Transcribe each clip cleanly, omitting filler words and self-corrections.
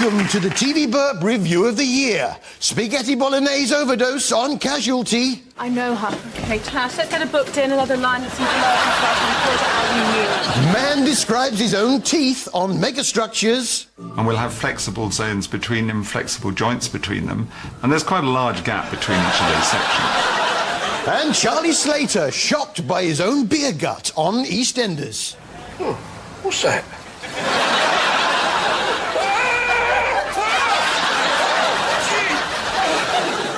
Welcome to the TV Burp Review of the Year. Spaghetti Bolognese overdose on Casualty. I know her. Okay, Tash, let's get her booked in, another line and some commercial stuff and put it out you. Man describes his own teeth on megastructures. And we'll have flexible zones between them, flexible joints between them, and there's quite a large gap between each of those sections. And Charlie Slater, shocked by his own beer gut on EastEnders. Oh, what's that?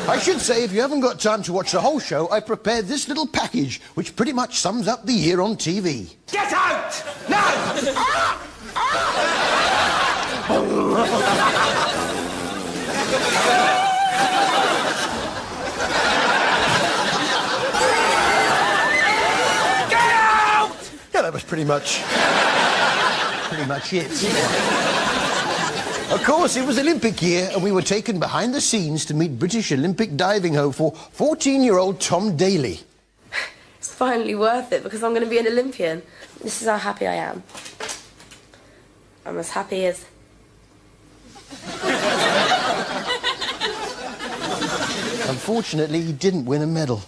I should say, if you haven't got time to watch the whole show, I prepared this little package, which pretty much sums up the year on TV. Get out! No! Get out! Yeah, that was pretty much it. Of course, it was Olympic year, and we were taken behind the scenes to meet British Olympic diving hopeful 14-year-old Tom Daley. It's finally worth it because I'm going to be an Olympian. This is how happy I am. I'm as happy as... Unfortunately, he didn't win a medal.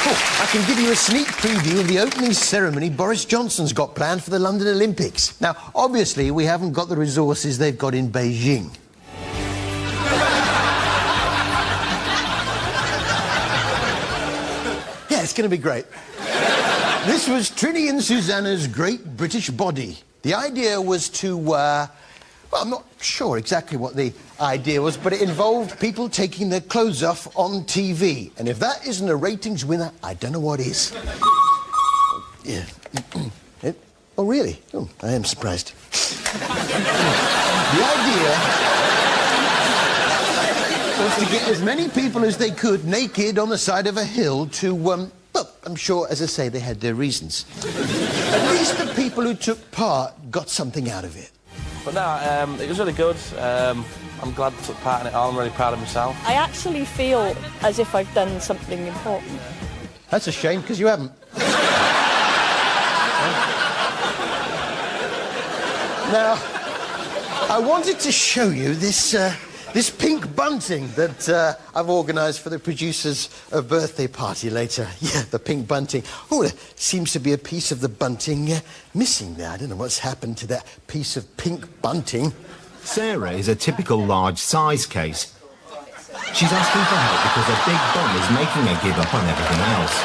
I can give you a sneak preview of the opening ceremony Boris Johnson's got planned for the London Olympics. Now, obviously, we haven't got the resources they've got in Beijing. Yeah, it's going to be great. This was Trinny and Susannah's Great British Body. The idea was to, well, I'm not sure exactly what the idea was, but it involved people taking their clothes off on TV. And if that isn't a ratings winner, I don't know what is. Yeah. Oh, really? Oh, I am surprised. The idea was to get as many people as they could naked on the side of a hill to, well, I'm sure, as I say, they had their reasons. At least the people who took part got something out of it. But no, it was really good. I'm glad I took part in it all. I'm really proud of myself. I actually feel as if I've done something important. That's a shame, because you haven't. Now, I wanted to show you this pink bunting that I've organised for the producers' birthday party later. Yeah, the pink bunting. Oh, there seems to be a piece of the bunting missing there. I don't know what's happened to that piece of pink bunting. Sarah is a typical large size case. She's asking for help because her big bum is making her give up on everything else.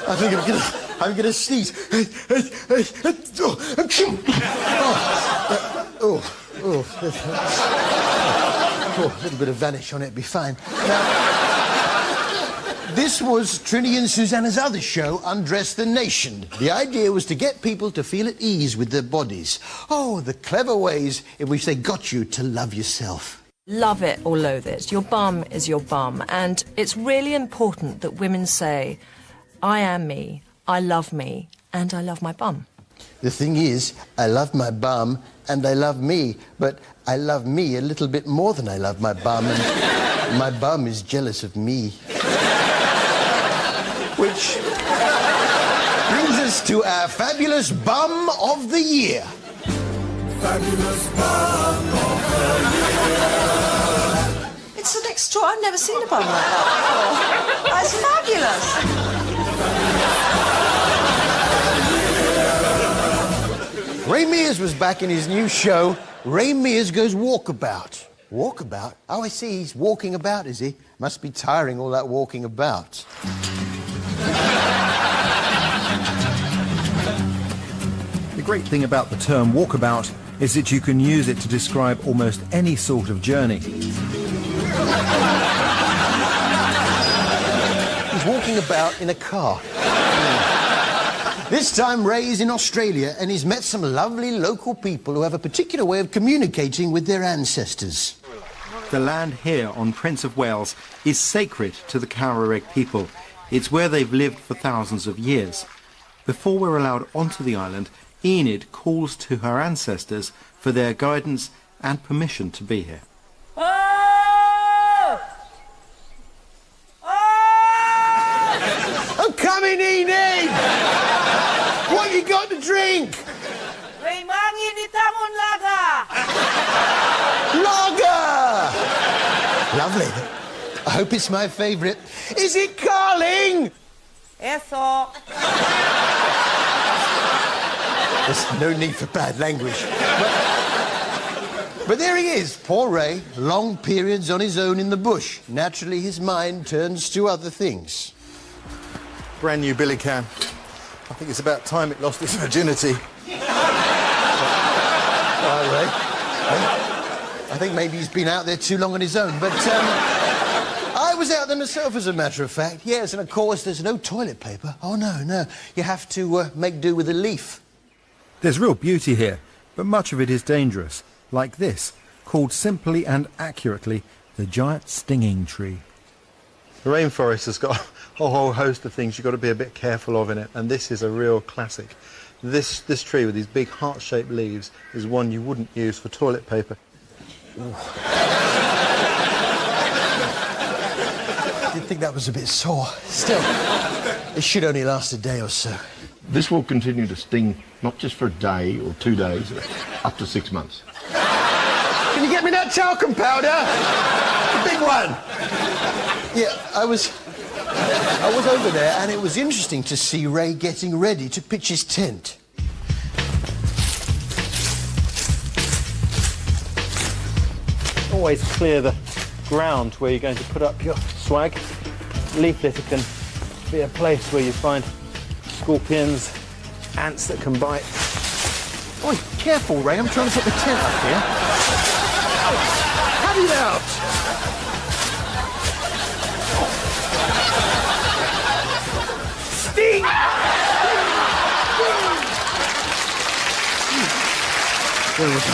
I think I'm gonna sneeze. A little bit of vanish on it, be fine. Now, this was Trinny and Susannah's other show, Undress the Nation. The idea was to get people to feel at ease with their bodies. Oh, the clever ways in which they got you to love yourself. Love it or loathe it, your bum is your bum. And it's really important that women say, I am me, I love me, and I love my bum. The thing is, I love my bum and I love me, but I love me a little bit more than I love my bum, and my bum is jealous of me. Which brings us to our fabulous bum of the year. Fabulous bum of the year. It's an extra. I've never seen a bum like that before. That's fabulous. Ray Mears was back in his new show, Ray Mears Goes Walkabout. Walkabout? Oh, I see, he's walking about, is he? Must be tiring, all that walking about. The great thing about the term walkabout is that you can use it to describe almost any sort of journey. He's walking about in a car. This time Ray's in Australia and he's met some lovely local people who have a particular way of communicating with their ancestors. The land here on Prince of Wales is sacred to the Cowreg people. It's where they've lived for thousands of years. Before we're allowed onto the island, Enid calls to her ancestors for their guidance and permission to be here. Oh! Oh! we got to drink? Lager! Lovely. I hope it's my favourite. Is it Carling? Eso. There's no need for bad language. But there he is, poor Ray, long periods on his own in the bush. Naturally, his mind turns to other things. Brand new billy can. I think it's about time it lost its virginity. All right. I think maybe he's been out there too long on his own, but I was out there myself, as a matter of fact. Yes, and of course there's no toilet paper. Oh, no. You have to make do with a leaf. There's real beauty here, but much of it is dangerous, like this, called simply and accurately the giant stinging tree. The rainforest has got a whole host of things you've got to be a bit careful of in it, and this is a real classic. This tree with these big heart-shaped leaves is one you wouldn't use for toilet paper. I did think that was a bit sore. Still, it should only last a day or so. This will continue to sting not just for a day or 2 days, up to 6 months. Can you get me that talcum powder? The big one. Yeah, I was over there, and it was interesting to see Ray getting ready to pitch his tent. Always clear the ground where you're going to put up your swag. Leaf litter can be a place where you find scorpions, ants that can bite. Oi, careful, Ray, I'm trying to put the tent up here. Have it out! Sting! Where was I?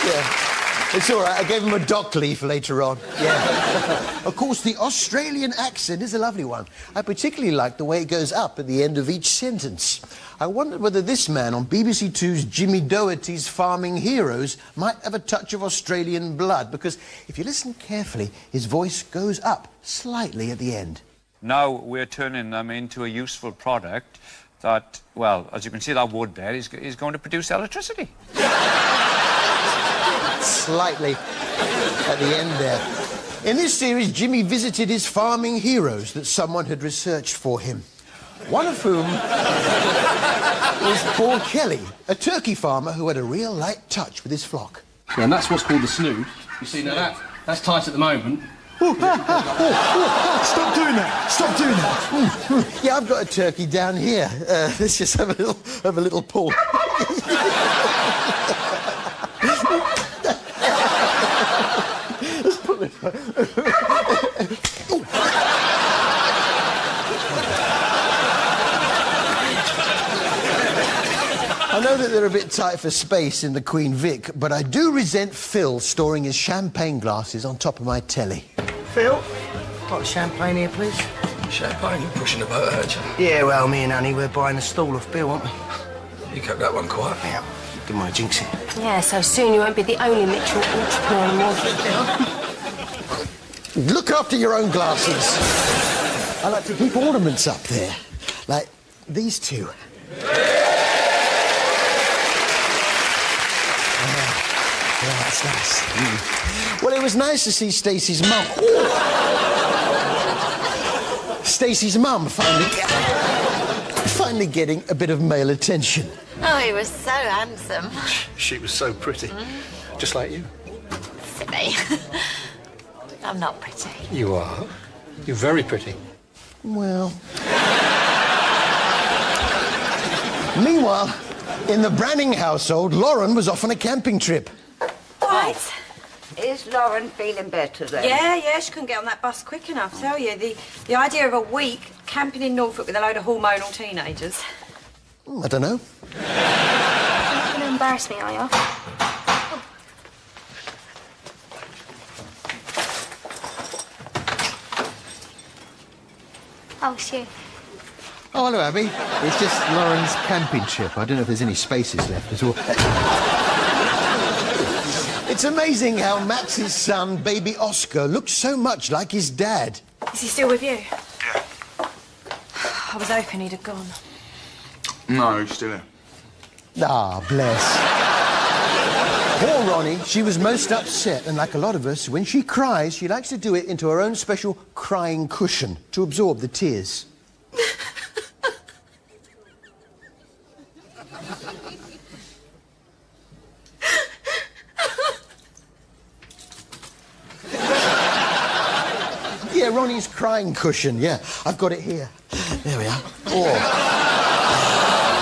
Yeah, it's all right. I gave him a dock leaf later on. Yeah. Of course, the Australian accent is a lovely one. I particularly like the way it goes up at the end of each sentence. I wondered whether this man on BBC Two's Jimmy Doherty's Farming Heroes might have a touch of Australian blood, because if you listen carefully, his voice goes up slightly at the end. Now we're turning them into a useful product that, well, as you can see, that wood there is going to produce electricity. Slightly at the end there. In this series, Jimmy visited his farming heroes that someone had researched for him. One of whom was Paul Kelly, a turkey farmer who had a real light touch with his flock. Yeah, and that's what's called the snood. You see, now that's tight at the moment. Stop doing that! Stop doing that! Yeah, I've got a turkey down here. Let's just have a little pull. Let's put this. I know that they're a bit tight for space in the Queen Vic, but I do resent Phil storing his champagne glasses on top of my telly. Phil, got a champagne here, please. Champagne? You're pushing the boat, aren't you? Yeah, well, me and Annie, we're buying a stall off Bill, aren't we? You kept that one quiet. Yeah, didn't want to jinx it. Yeah, so soon you won't be the only literal entrepreneur in Walford. Look after your own glasses. I like to keep ornaments up there, like these two. Yeah, that's nice. Well, it was nice to see Stacey's mum. Stacey's mum finally getting a bit of male attention. Oh, he was so handsome. She was so pretty. Just like you. Silly. I'm not pretty. You are. You're very pretty. Well... Meanwhile, in the Branning household, Lauren was off on a camping trip. Right. Is Lauren feeling better then? Yeah, she couldn't get on that bus quick enough, tell you. The idea of a week camping in Norfolk with a load of hormonal teenagers. I don't know. You're not going to embarrass me, are you? Oh, it's you. Oh, hello, Abby. It's just Lauren's camping trip. I don't know if there's any spaces left at all. It's amazing how Max's son, baby Oscar, looks so much like his dad. Is he still with you? Yeah. I was hoping he'd have gone. No, he's still here. Ah, bless. Poor Ronnie, she was most upset, and like a lot of us, when she cries, she likes to do it into her own special crying cushion to absorb the tears. Yeah, Ronnie's crying cushion, yeah. I've got it here. There we are. Oh.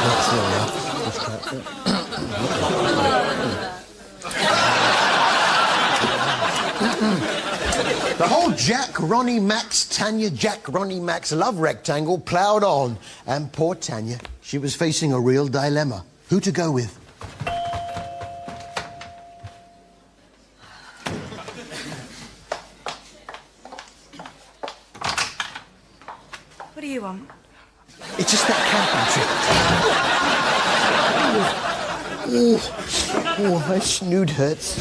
Yes, there we are. The whole Jack, Ronnie, Max, Tanya, Jack, Ronnie, Max love rectangle ploughed on. And poor Tanya, she was facing a real dilemma. Who to go with? What do you want? It's just that camping trip. Oh, my snoot hurts.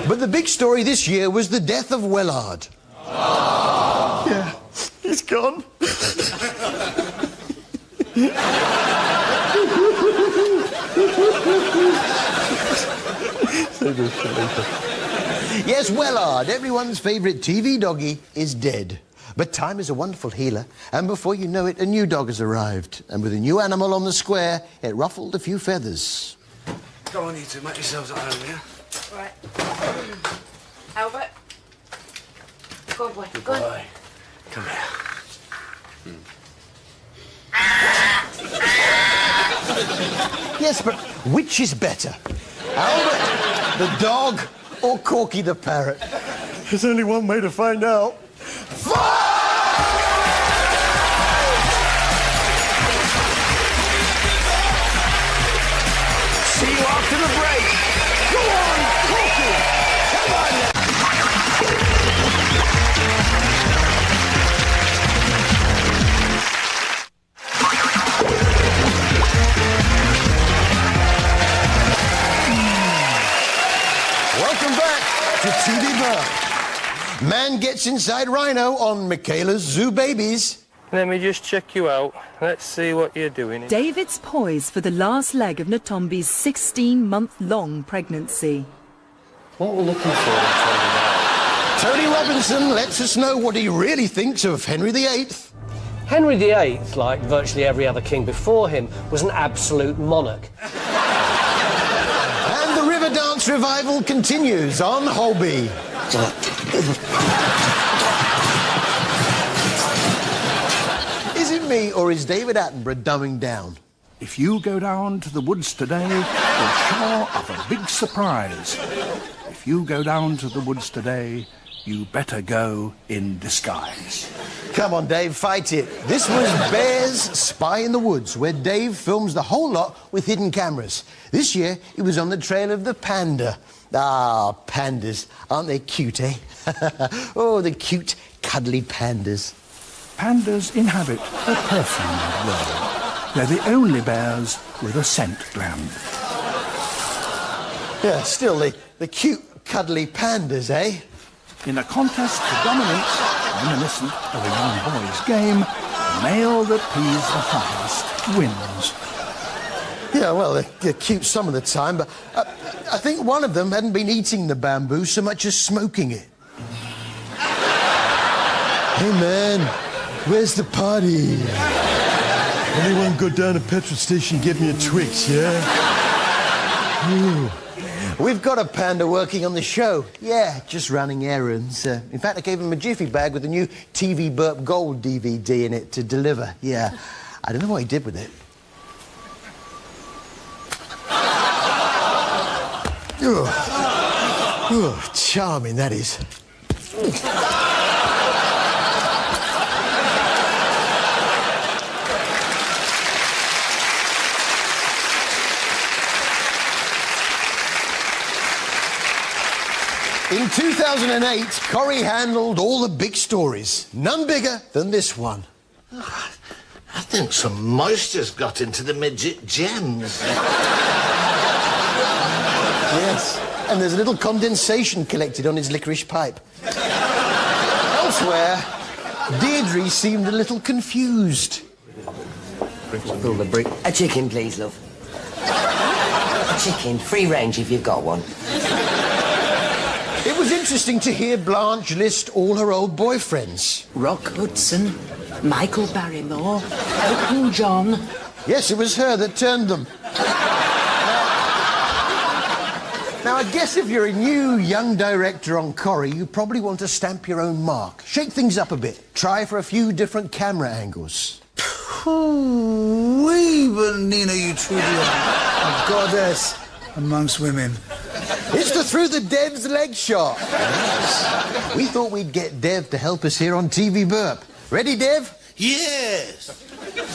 But the big story this year was the death of Wellard. Yeah, he's gone. Yes, Wellard, everyone's favourite TV doggy, is dead. But time is a wonderful healer, and before you know it, a new dog has arrived. And with a new animal on the square, it ruffled a few feathers. Go on, you two, make yourselves at home, yeah? Right. Albert. Go on, boy. Go on. Come here. Yes, but which is better? Albert, the dog, or Corky the parrot? There's only one way to find out. See you after the break. Go on, Corky. Come on. Welcome back to TV Burp. Man gets inside rhino on Michaela's Zoo Babies. Let me just check you out. Let's see what you're doing. David's poised for the last leg of Natombi's 16-month-long pregnancy. What we're looking for in Tony now? Tony Robinson lets us know what he really thinks of Henry VIII. Henry VIII, like virtually every other king before him, was an absolute monarch. And the River Dance revival continues on Holby. Is it me, or is David Attenborough dumbing down? If you go down to the woods today, you're sure of a big surprise. If you go down to the woods today, you better go in disguise. Come on, Dave, fight it. This was Bear's Spy in the Woods, where Dave films the whole lot with hidden cameras. This year, he was on the trail of the panda. Ah, pandas. Aren't they cute, eh? Oh, the cute, cuddly pandas. Pandas inhabit a perfumed world. They're the only bears with a scent gland. Yeah, still, the cute, cuddly pandas, eh? In a contest for dominance, reminiscent of a young boy's game, the male that pees the highest wins. Yeah, well, they're cute some of the time, but I think one of them hadn't been eating the bamboo so much as smoking it. Hey, man, where's the party? Anyone go down to the petrol station and give me a Twix, yeah? Ooh. We've got a panda working on the show. Yeah, just running errands. In fact, I gave him a jiffy bag with a new TV Burp Gold DVD in it to deliver. Yeah, I don't know what he did with it. Oh, charming, that is. In 2008, Corrie handled all the big stories. None bigger than this one. I think some moisture's got into the midget gems. Yes, and there's a little condensation collected on his licorice pipe. Elsewhere, Deirdre seemed a little confused. Fill the brick. A chicken, please, love. A chicken, free range if you've got one. It was interesting to hear Blanche list all her old boyfriends. Rock Hudson, Michael Barrymore, Elton John. Yes, it was her that turned them. Now, I guess if you're a new, young director on Corrie, you probably want to stamp your own mark. Shake things up a bit. Try for a few different camera angles. Wee, but Nina, you truly are a goddess amongst women. It's the Through the Dev's leg shot. Yes. We thought we'd get Dev to help us here on TV Burp. Ready, Dev? Yes. Yeah.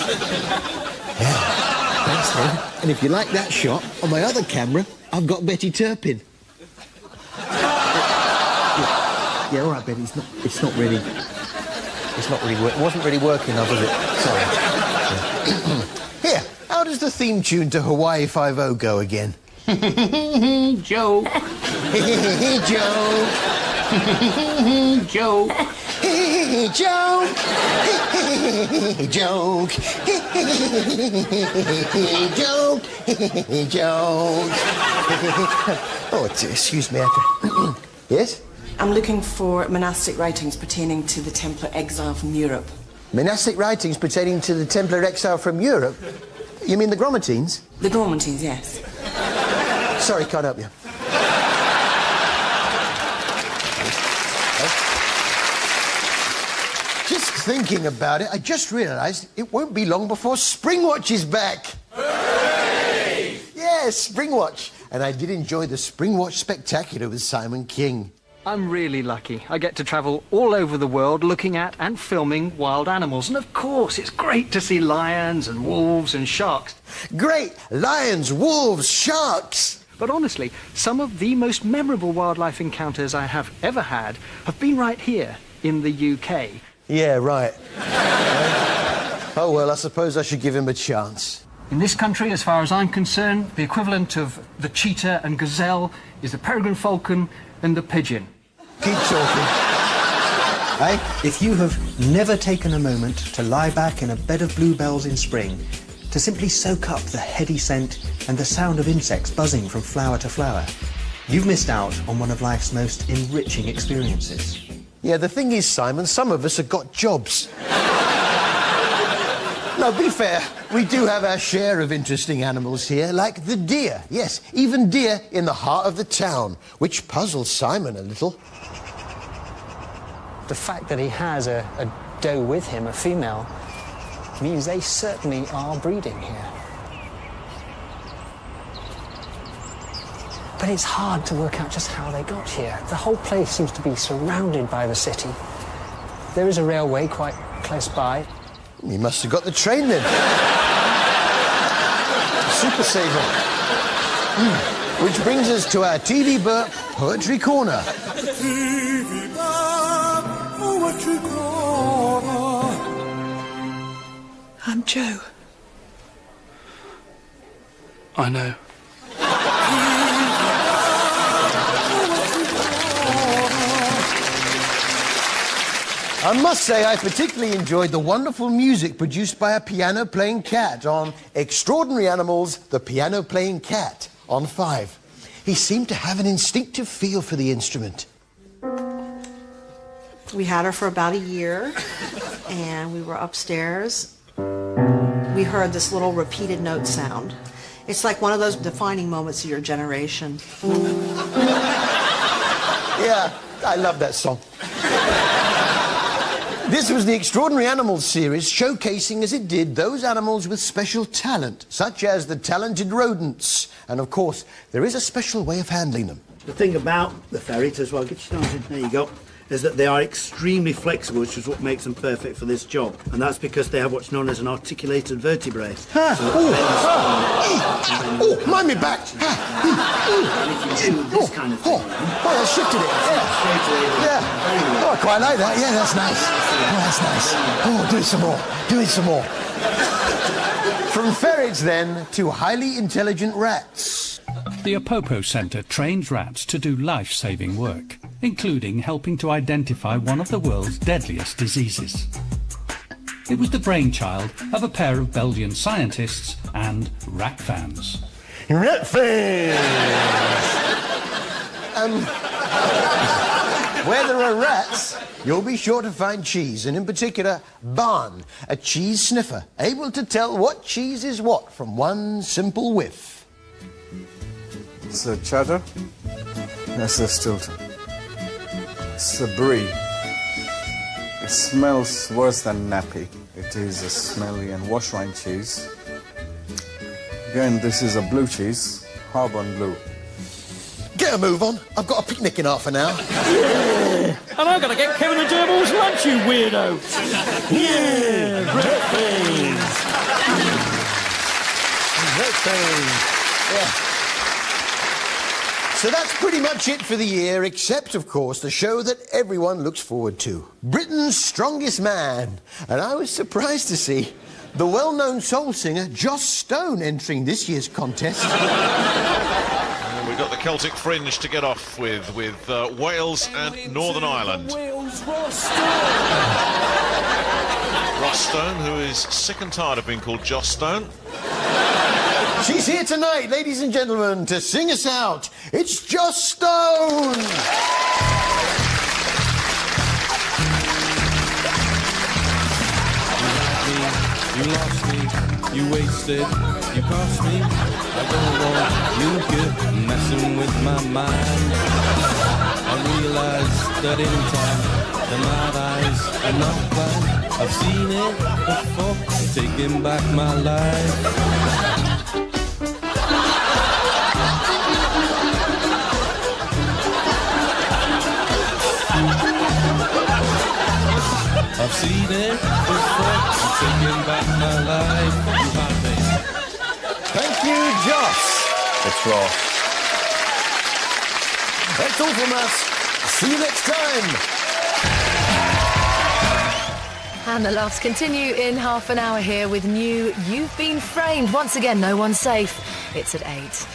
Thanks, Dev. And if you like that shot, on my other camera, I've got Betty Turpin. Yeah, all right, Betty. It wasn't really working, though, was it? Sorry. Here, how does the theme tune to Hawaii 5-0 go again? Joke. Joke. Joke. Joke. Joke. Joke. Joke. Oh, excuse me. Yes? I'm looking for monastic writings pertaining to the Templar exile from Europe. Monastic writings pertaining to the Templar exile from Europe? You mean the Gromatines? The Gromatines, yes. Sorry, can't help you. Just thinking about it, I just realised it won't be long before Springwatch is back. Hooray! Yes, Springwatch. And I did enjoy the Springwatch Spectacular with Simon King. I'm really lucky. I get to travel all over the world looking at and filming wild animals. And of course, it's great to see lions and wolves and sharks. Great! Lions, wolves, sharks! But honestly, some of the most memorable wildlife encounters I have ever had have been right here in the UK. Yeah, right. Oh, well, I suppose I should give him a chance. In this country, as far as I'm concerned, the equivalent of the cheetah and gazelle is the peregrine falcon and the pigeon. Keep talking. Hey, if you have never taken a moment to lie back in a bed of bluebells in spring, to simply soak up the heady scent and the sound of insects buzzing from flower to flower, you've missed out on one of life's most enriching experiences. Yeah, the thing is, Simon, some of us have got jobs. No, be fair, we do have our share of interesting animals here, like the deer. Yes, even deer in the heart of the town, which puzzles Simon a little. The fact that he has a doe with him, a female, means they certainly are breeding here. But it's hard to work out just how they got here. The whole place seems to be surrounded by the city. There is a railway quite close by. He must have got the train then. Super saver. Which brings us to our TV Burp Poetry Corner. TV Burp Poetry Corner. I'm Joe. I know. I must say I particularly enjoyed the wonderful music produced by a piano-playing cat on Extraordinary Animals, the Piano-Playing Cat on 5. He seemed to have an instinctive feel for the instrument. We had her for about a year, and we were upstairs. We heard this little repeated note sound. It's like one of those defining moments of your generation. Yeah, I love that song. This was the Extraordinary Animals series, showcasing as it did those animals with special talent, such as the talented rodents. And of course, there is a special way of handling them. The thing about the ferret as well, get you started, there you go, is that they are extremely flexible, which is what makes them perfect for this job. And that's because they have what's known as an articulated vertebrae. Ah. So mind me back. And if you do this kind of thing... Oh, I shifted it. Yeah. Oh, I quite like that. Yeah, that's nice. Oh, that's nice. Oh, do it some more. Do it some more. From ferrets, then, to highly intelligent rats. The Apopo Centre trains rats to do life-saving work. including helping to identify one of the world's deadliest diseases. It was the brainchild of a pair of Belgian scientists and rat fans. Rat fans! Where there are rats, you'll be sure to find cheese, and in particular, Barn, a cheese sniffer, able to tell what cheese is what from one simple whiff. It's a cheddar. That's a Stilton. It's a brie. It smells worse than nappy. It is a smelly and wash rind cheese. Again, this is a blue cheese, Harbon Blue. Get a move on. I've got a picnic in half an hour. Yeah. And I've got to get Kevin and Gerbil's lunch, you weirdo. Yeah, red things. Red things. Yeah. So that's pretty much it for the year, except, of course, the show that everyone looks forward to, Britain's Strongest Man. And I was surprised to see the well-known soul singer Joss Stone entering this year's contest. We've got the Celtic Fringe to get off with Wales and Northern Ireland. Wales, Ross Stone, who is sick and tired of being called Joss Stone. She's here tonight, ladies and gentlemen, to sing us out. It's Joss Stone! You lost me, you wasted, you cost me. I don't want you get messing with my mind. I realize that in time, the mad eyes are not blind. I've seen it before, taking back my life. I've seen it before, I'm taking back my life. Thank you, Joss. It's Ross. That's all from us. See you next time. And the laughs continue in half an hour here with new You've Been Framed. Once again, no one's safe. It's at 8.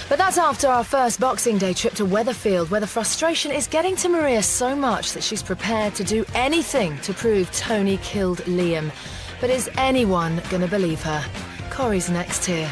But that's after our first Boxing Day trip to Weatherfield, where the frustration is getting to Maria so much that she's prepared to do anything to prove Tony killed Liam. But is anyone going to believe her? Corrie's next here.